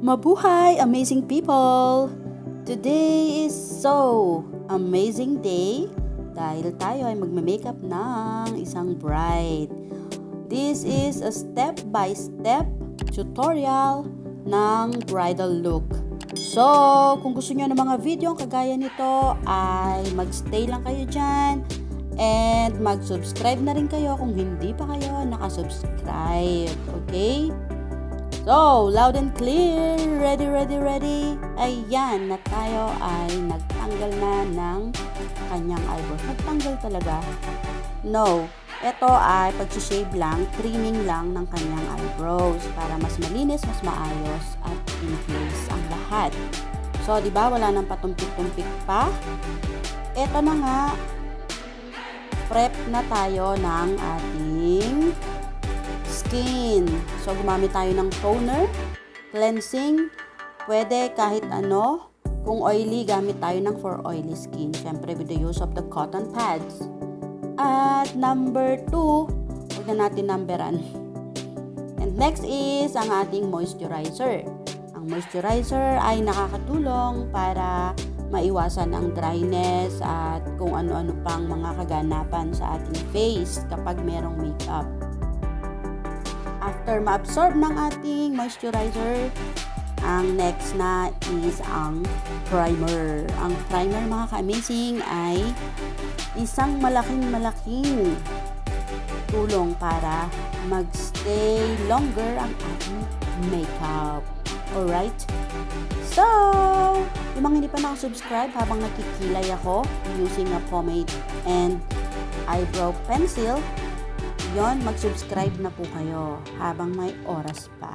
Mabuhay, amazing people! Today is so amazing day dahil tayo ay magme-makeup ng isang bride. This is a step-by-step tutorial ng bridal look. So, kung gusto nyo ng mga video kagaya nito ay mag-stay lang kayo dyan and mag-subscribe na rin kayo kung hindi pa kayo nakasubscribe. Okay? So, loud and clear, ready. Ayan, na tayo ay nagtanggal na ng kanyang eyebrows. Nagtanggal talaga? No, ito ay pag-shave lang, trimming lang ng kanyang eyebrows para mas malinis, mas maayos at in place ang lahat. So, di ba wala nang patumpik-tumpik pa? Ito na nga, prep na tayo ng ating skin. So, gumamit tayo ng toner, cleansing, pwede kahit ano. Kung oily, gamit tayo ng for oily skin. Siyempre, with the use of the cotton pads. At number 2, huwag na natin numberan. And next is ang ating moisturizer. Ang moisturizer ay nakakatulong para maiwasan ang dryness at kung ano-ano pang mga kaganapan sa ating face kapag merong makeup. After ma-absorb ng ating moisturizer, ang next na is ang primer. Ang primer, mga ka-amazing, ay isang malaking tulong para magstay longer ang ating makeup. Alright? So, yung mga hindi pa nakasubscribe habang nakikilay ako using a pomade and eyebrow pencil, yon, mag-subscribe na po kayo habang may oras pa.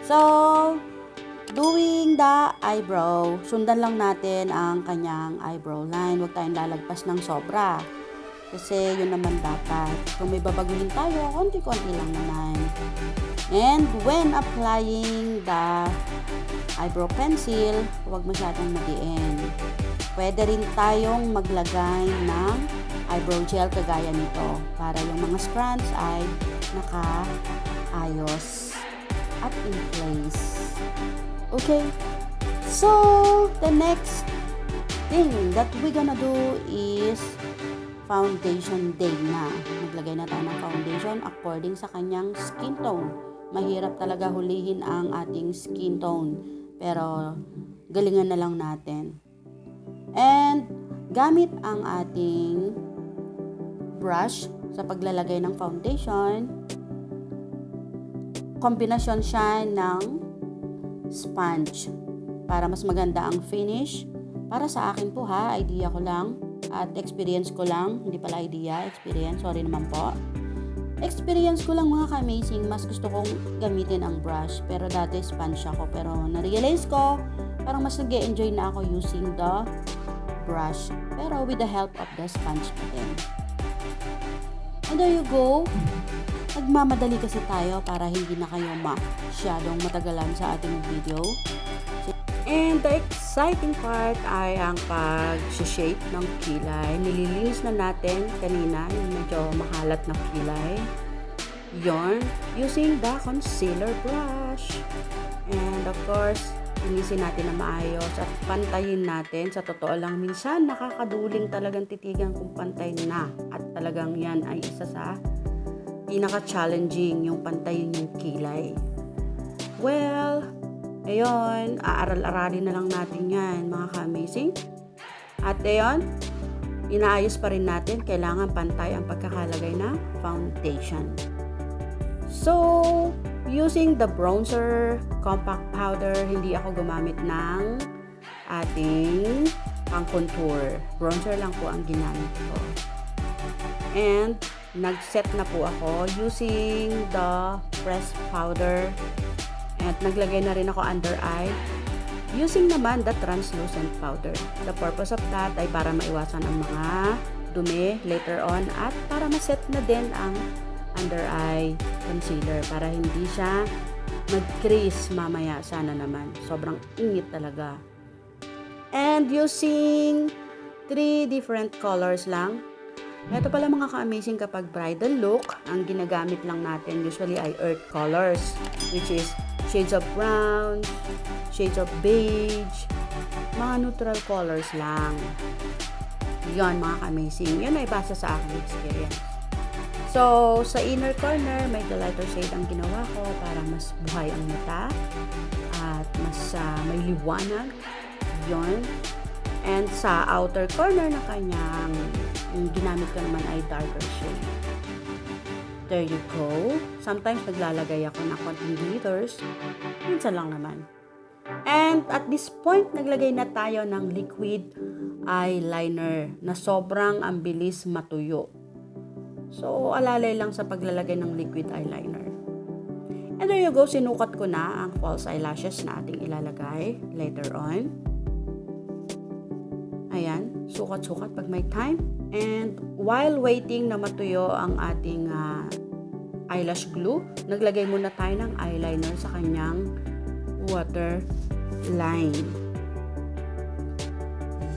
So, doing the eyebrow, sundan lang natin ang kanyang eyebrow line. Huwag tayong lalagpas ng sobra. Kasi yun naman dapat. Kung may babaguhin tayo, konti-konti lang naman. And when applying the eyebrow pencil, huwag masyadong madiin. Pwede rin tayong maglagay ng eyebrow gel kagaya nito para yung mga strands ay nakaayos at in place. Okay, so the next thing that we gonna do is foundation day na. Maglagay na tayo ng foundation according sa kanyang skin tone. Mahirap talaga hulihin ang ating skin tone, pero galingan na lang natin. And gamit ang ating brush sa paglalagay ng foundation, kombinasyon siya ng sponge para mas maganda ang finish. Para sa akin po ha, idea ko lang at experience ko lang, hindi pala idea, experience, sorry naman po. Experience ko lang mga ka-amazing, mas gusto kong gamitin ang brush, pero dati sponge ako, pero na-realize ko, parang mas nag-enjoy na ako using the brush, pero with the help of the sponge pa din. And there you go. Nagmamadali kasi tayo para hindi na kayo masyadong matagalan sa ating video. And the exciting part ay ang pag-shape ng kilay. Nililinis na natin kanina yung medyo makalat na kilay. Yon, using the concealer brush. And of course, linisin natin na maayos at pantayin natin. Sa totoo lang, minsan nakakaduling talagang titigan kung pantay na. At talagang yan ay isa sa pinaka-challenging, yung pantayin yung kilay. Well, ayun, aaral-aralin na lang natin yan, mga ka-amazing. At ayun, inaayos pa rin natin, kailangan pantay ang pagkakalagay ng foundation. So, using the bronzer compact powder, hindi ako gumamit ng ating pang-contour. Bronzer lang po ang ginamit ko. And nag-set na po ako using the pressed powder. At naglagay na rin ako under eye using naman the translucent powder. The purpose of that ay para maiwasan ang mga dumi later on at para ma-set na din ang under eye concealer para hindi siya mag-crease mamaya. Sana naman. Sobrang ingit talaga. And using 3 different colors lang. Ito pala mga ka-amazing, kapag bridal look, ang ginagamit lang natin usually ay earth colors, which is shades of brown, shades of beige, mga neutral colors lang. Yon mga ka-amazing. Yun ay base sa aking experience. So, sa inner corner, may lighter shade ang ginawa ko para mas buhay ang mata at mas may liwanag. Yon. And sa outer corner na kanyang, yung ginamit ko naman ay darker shade. There you go. Sometimes naglalagay ako ng konting glitters. Minsan lang naman. And at this point, naglagay na tayo ng liquid eyeliner na sobrang ang bilis matuyo. So, alalay lang sa paglalagay ng liquid eyeliner. And there you go, sinukat ko na ang false eyelashes na ating ilalagay later on. Ayan, sukat-sukat pag may time. And while waiting na matuyo ang ating eyelash glue, naglagay muna tayo ng eyeliner sa kanyang waterline.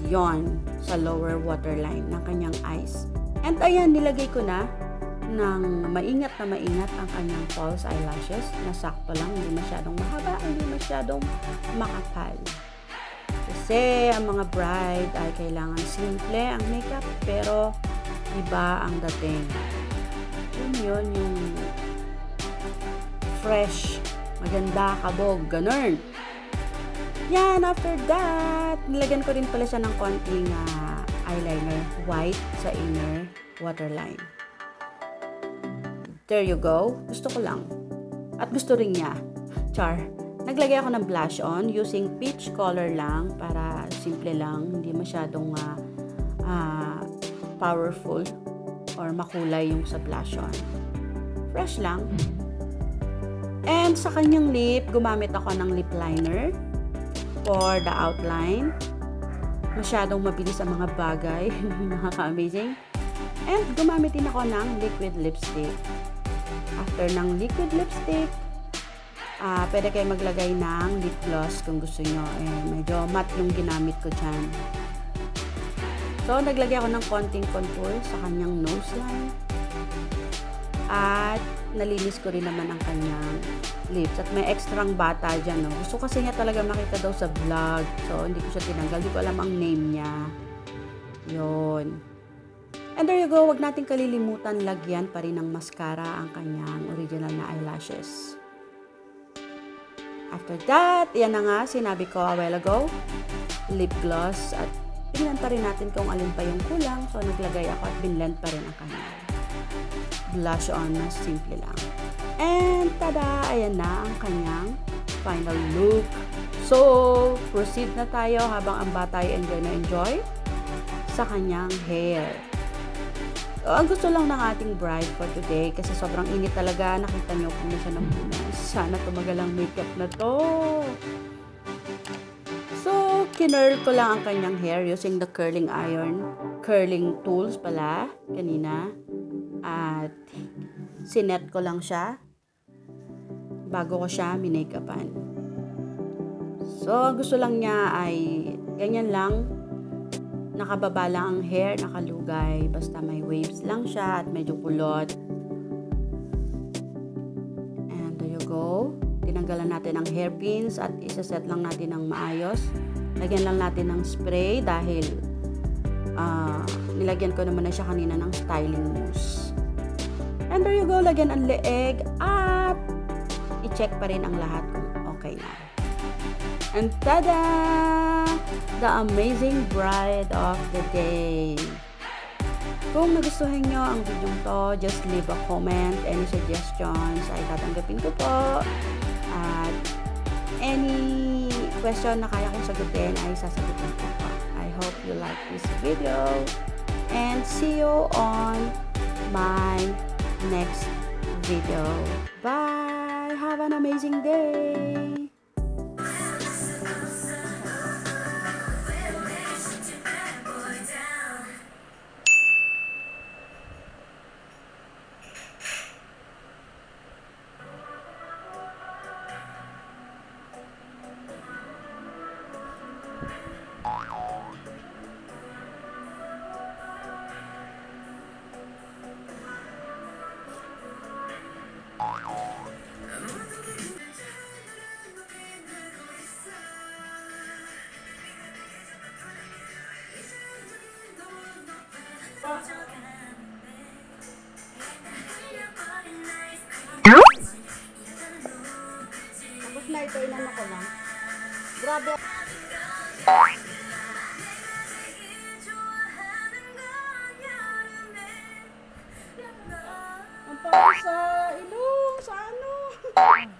Yon, sa lower waterline ng kanyang eyes. And ayan, nilagay ko na ng maingat na maingat ang kanyang false eyelashes na sakto lang, hindi masyadong mahaba, hindi masyadong makapal. Kasi ang mga bride ay kailangan simple ang makeup pero iba ang dating. Yun yung fresh, maganda, kabog, ganun. Yan, after that, nilagyan ko rin pala siya ng konting eyeliner, white sa inner waterline. There you go. Gusto ko lang. At gusto rin niya. Char. Naglagay ako ng blush on using peach color lang para simple lang. Hindi masyadong powerful or makulay yung sa blush on. Fresh lang. And sa kanyang lip, gumamit ako ng lip liner for the outline. Masyadong mabilis ang mga bagay. Nakaka-amazing. And gumamit din ako ng liquid lipstick. After ng liquid lipstick, pwede kayo maglagay ng lip gloss kung gusto nyo. Medyo matte yung ginamit ko dyan. So, naglagay ako ng konting contour sa kanyang nose line. At nalinis ko rin naman ang kanyang lips. At may extrang bata dyan. No? Gusto kasi niya talaga makita daw sa vlog. So, hindi ko siya tinanggal. Hindi ko alam ang name niya. Yun. And there you go. Huwag natin kalilimutan lagyan pa rin ng mascara ang kanyang original na eyelashes. After that, yan na nga, sinabi ko a while ago, lip gloss. At tingnan pa rin natin kung alin pa yung kulang. So, naglagay ako at binlend pa rin ang kanyang blush on na simple lang. And tada! Ayan na ang kanyang final look. So, proceed na tayo habang ang bata ay enjoy na enjoy sa kanyang hair. So, ang gusto lang ng ating bride for today kasi sobrang init talaga. Nakita niyo kung na siya ng punas. Sana tumagal ang makeup na to. So, kinurl ko lang ang kanyang hair using the curling iron. Curling tools pala kanina. At sinet ko lang siya bago ko siya minake-upan. So, gusto lang niya ay ganyan lang. Nakababa lang ang hair, nakalugay. Basta may waves lang siya at medyo kulot. And there you go. Tinanggalan natin ang hairpins at isa-set lang natin ng maayos. Lagyan lang natin ng spray dahil nilagyan ko naman na siya kanina ng styling mousse. And there you go. Lagyan ang leeg at i-check pa rin ang lahat kung okay na. And tada! The amazing bride of the day. Kung nagustuhan nyo ang video to, just leave a comment. Any suggestions ay tatanggapin ko po. At any question na kaya kong sagutin ay sasagutin ko po. I hope you like this video. And see you on my next video. Bye! Have an amazing day! lang. Grabe. Ang pangit sa ilong, sa ano.